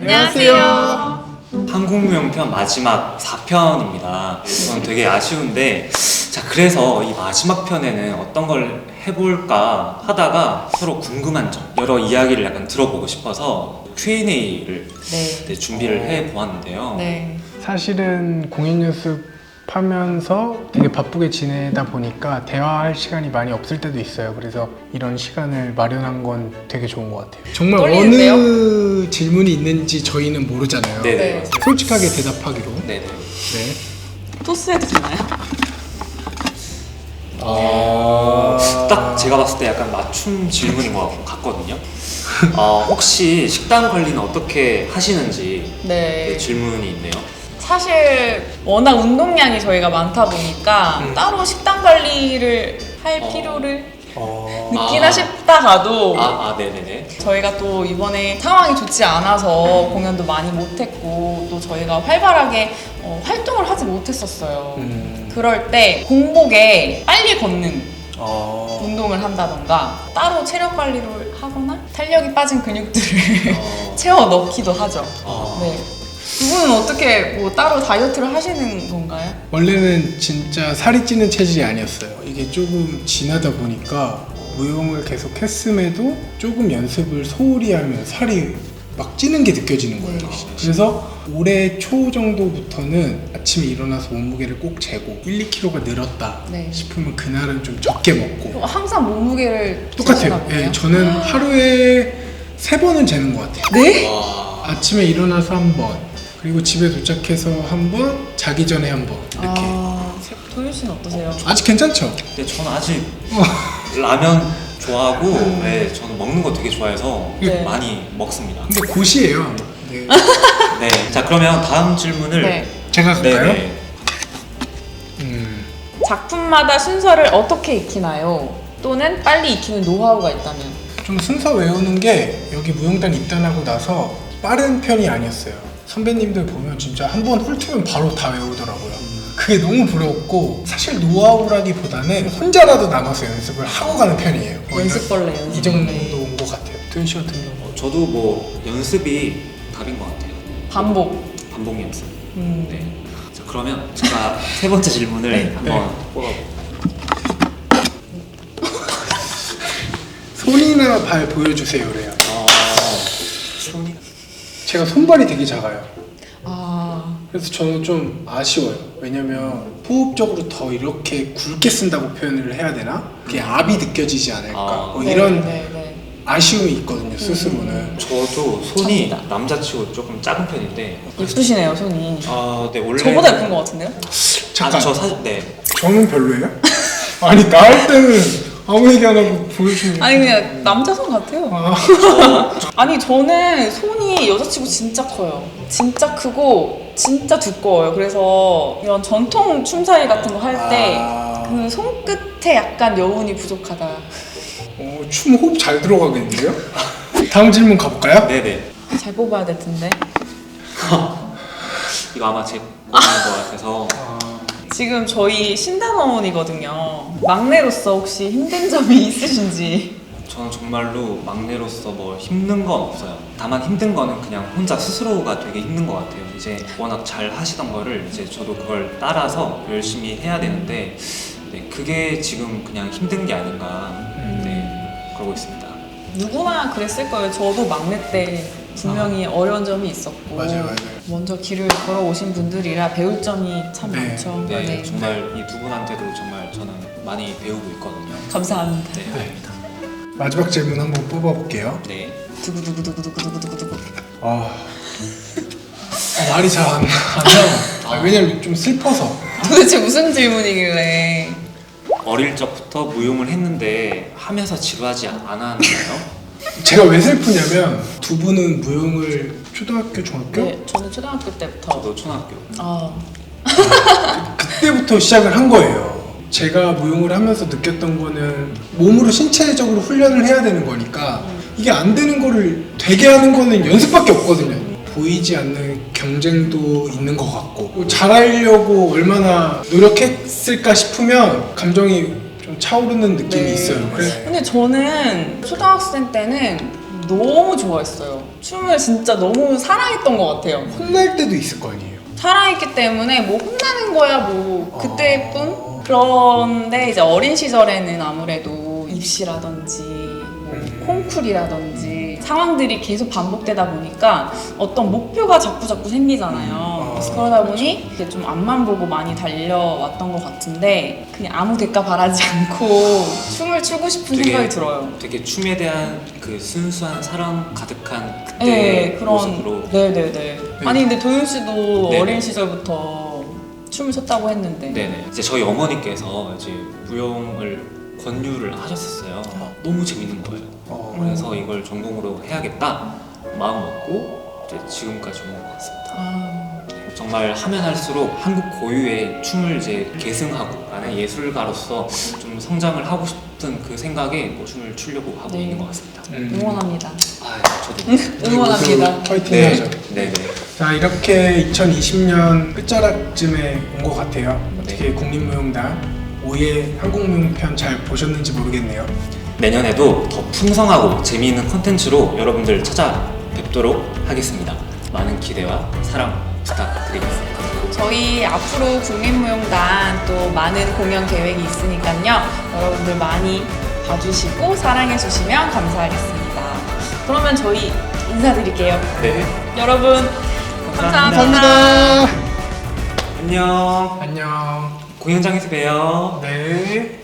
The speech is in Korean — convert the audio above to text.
안녕하세요. 한국무용편 마지막 4편입니다. 저는 되게 아쉬운데, 자, 그래서 이 마지막 편에는 어떤 걸 해볼까 하다가 서로 궁금한 점, 여러 이야기를 약간 들어보고 싶어서 Q&A를 준비를 해보았는데요. 네. 사실은 공연 연습하면서 되게 바쁘게 지내다 보니까 대화할 시간이 많이 없을 때도 있어요. 그래서 이런 시간을 마련한 건 되게 좋은 것 같아요. 정말 떨리는데요? 어느 질문이 있는지 저희는 모르잖아요. 네네. 네. 솔직하게 대답하기로. 네네. 네. 토스해도 되나요? 딱 제가 봤을 때 약간 맞춤 질문인 것 같거든요. 혹시 식단 관리는 어떻게 하시는지 네. 질문이 있네요. 사실 워낙 운동량이 저희가 많다 보니까 따로 식단 관리를 할 필요를 느끼나 싶다가도 네네네. 저희가 또 이번에 상황이 좋지 않아서 공연도 많이 못했고 또 저희가 활발하게 활동을 하지 못했었어요. 그럴 때 공복에 빨리 걷는 운동을 한다던가 따로 체력 관리를 하거나 탄력이 빠진 근육들을 채워 넣기도 하죠. 네. 두 분은 어떻게 뭐 따로 다이어트를 하시는 건가요? 원래는 진짜 살이 찌는 체질이 아니었어요. 이게 조금 지나다 보니까 무용을 계속 했음에도 조금 연습을 소홀히 하면 살이 막 찌는 게 느껴지는 거예요. 그래서 올해 초 정도부터는 아침에 일어나서 몸무게를 꼭 재고 1, 2kg가 늘었다 싶으면 그날은 좀 적게 먹고. 항상 몸무게를 똑같아요. 재시나 보네요. 네, 저는 하루에 3번은 재는 것 같아요. 네? 아침에 일어나서 한 번, 그리고 집에 도착해서 한 번, 자기 전에 한 번 이렇게. 도윤 씨는 어떠세요? 아직 괜찮죠? 근데 저는 아직 라면 좋아하고, 네, 저는 먹는 거 되게 좋아해서 네. 많이 먹습니다. 근데 곧이에요. 네. 네, 자, 그러면 다음 질문을 네. 제가 갈까요? 네네. 작품마다 순서를 어떻게 익히나요? 또는 빨리 익히는 노하우가 있다면? 좀 순서 외우는 게 여기 무용단 입단하고 나서 빠른 편이 아니었어요. 선배님들 보면 진짜 한 번 훑으면 바로 다 외우더라고요. 그게 너무 부러웠고, 사실 노하우라기보다는 혼자라도 남아서 연습을 하고 가는 편이에요. 연습벌레, 이 정도인 것 같아요. 도현 씨 같은 경우. 저도 뭐 연습이 답인 것 같아요. 반복. 반복 연습. 네. 자, 그러면 제가 세 번째 질문을 한번 뽑아볼게요. 손이나 발 보여주세요래요. 손이 제가 손발이 되게 작아요. 아, 그래서 저는 좀 아쉬워요. 왜냐면 호흡적으로 더 이렇게 굵게 쓴다고 표현을 해야 되나? 그게 압이 느껴지지 않을까? 뭐 이런 아쉬움이 있거든요, 스스로는. 저도 손이 접니다. 남자치고 조금 작은 편인데. 예쁘시네요, 손이. 네, 원래 저보다 예쁜 것 같은데요? 잠깐, 저 사실 저는 별로예요? 아니, 나 할 때는 아무 얘기 안 하고 보여주면. 아니, 그냥 남자 손 같아요. 아니, 저는 손이 여자치고 진짜 커요. 진짜 크고, 진짜 두꺼워요. 그래서 이런 전통 춤사위 같은 거 할 때 그 손끝에 약간 여운이 부족하다. 춤 호흡 잘 들어가겠는데요? 다음 질문 가볼까요? 네네. 잘 뽑아야 될 텐데. 이거 아마 제 뽑는 것 같아서. 지금 저희 신단원이거든요. 막내로서 혹시 힘든 점이 있으신지. 저는 정말로 막내로서 뭐 힘든 건 없어요. 다만 힘든 거는 그냥 혼자 스스로가 되게 힘든 것 같아요. 이제 워낙 잘 하시던 거를 이제 저도 그걸 따라서 열심히 해야 되는데, 네, 그게 지금 그냥 힘든 게 아닌가, 네, 그러고 있습니다. 누구나 그랬을 거예요. 저도 막내 때 분명히 어려운 점이 있었고 맞아요. 먼저 길을 걸어오신 분들이라 배울 점이 참 많죠. 네, 정말 이 두 분한테도 정말 저는 많이 배우고 있거든요. 감사합니다. 네, 아닙니다. 마지막 질문 한번 뽑아볼게요. 네. 두구두구두구두구두구두구. 말이 잘 안 나와. 왜냐면 좀 슬퍼서. 도대체 무슨 질문이길래? 어릴 적부터 무용을 했는데 하면서 지루하지 않았나요? 제가 왜 슬프냐면 두 분은 무용을 초등학교, 중학교? 네, 저는 초등학교 때부터. 저도 초등학교. 아, 그때부터 시작을 한 거예요. 제가 무용을 하면서 느꼈던 거는 몸으로 신체적으로 훈련을 해야 되는 거니까 이게 안 되는 거를 되게 하는 거는 연습밖에 없거든요. 보이지 않는 경쟁도 있는 것 같고 잘하려고 얼마나 노력했을까 싶으면 감정이 좀 차오르는 느낌이 네. 있어요. 그래서 근데 저는 초등학생 때는 너무 좋아했어요. 춤을 진짜 너무 사랑했던 것 같아요. 혼날 때도 있을 거 아니에요. 사랑했기 때문에 뭐 혼나는 거야 뭐 그때뿐. 그런데 이제 어린 시절에는 아무래도 입시라든지 뭐 콩쿨이라든지 상황들이 계속 반복되다 보니까 어떤 목표가 자꾸 생기잖아요. 그래서 그러다 보니 이게 좀 앞만 보고 많이 달려왔던 것 같은데 그냥 아무 대가 바라지 않고 춤을 추고 싶은 생각이 들어요. 되게 춤에 대한 그 순수한 사랑 가득한 그때 네, 그런 모습으로. 네네네. 아니 근데 도윤 씨도 네네. 어린 시절부터 춤을 췄다고 했는데. 네네. 이제 저희 어머니께서 이제 무용을 권유를 하셨었어요. 너무 재밌는 거예요. 그래서 이걸 전공으로 해야겠다 마음 먹고 이제 지금까지 온 것 같습니다. 아, 정말 하면 할수록 한국 고유의 춤을 이제 계승하고 나는 예술가로서 좀 성장을 하고 싶은 그 생각에 뭐 춤을 추려고 하고 네. 있는 것 같습니다. 응원합니다. 아, 저도. 응원합니다. 파이팅 네. 해야죠. 네네. 자, 이렇게 2020년 끝자락쯤에 온 것 같아요. 어떻게 국립무용단 5회 한국무용편 잘 보셨는지 모르겠네요. 내년에도 더 풍성하고 재미있는 컨텐츠로 여러분들 찾아뵙도록 하겠습니다. 많은 기대와 사랑 부탁드리겠습니다. 저희 앞으로 국립무용단 또 많은 공연 계획이 있으니까요. 여러분들 많이 봐주시고 사랑해주시면 감사하겠습니다. 그러면 저희 인사드릴게요. 네. 여러분 감사합니다. 감사합니다. 안녕. 안녕. 공연장에서 봬요. 네.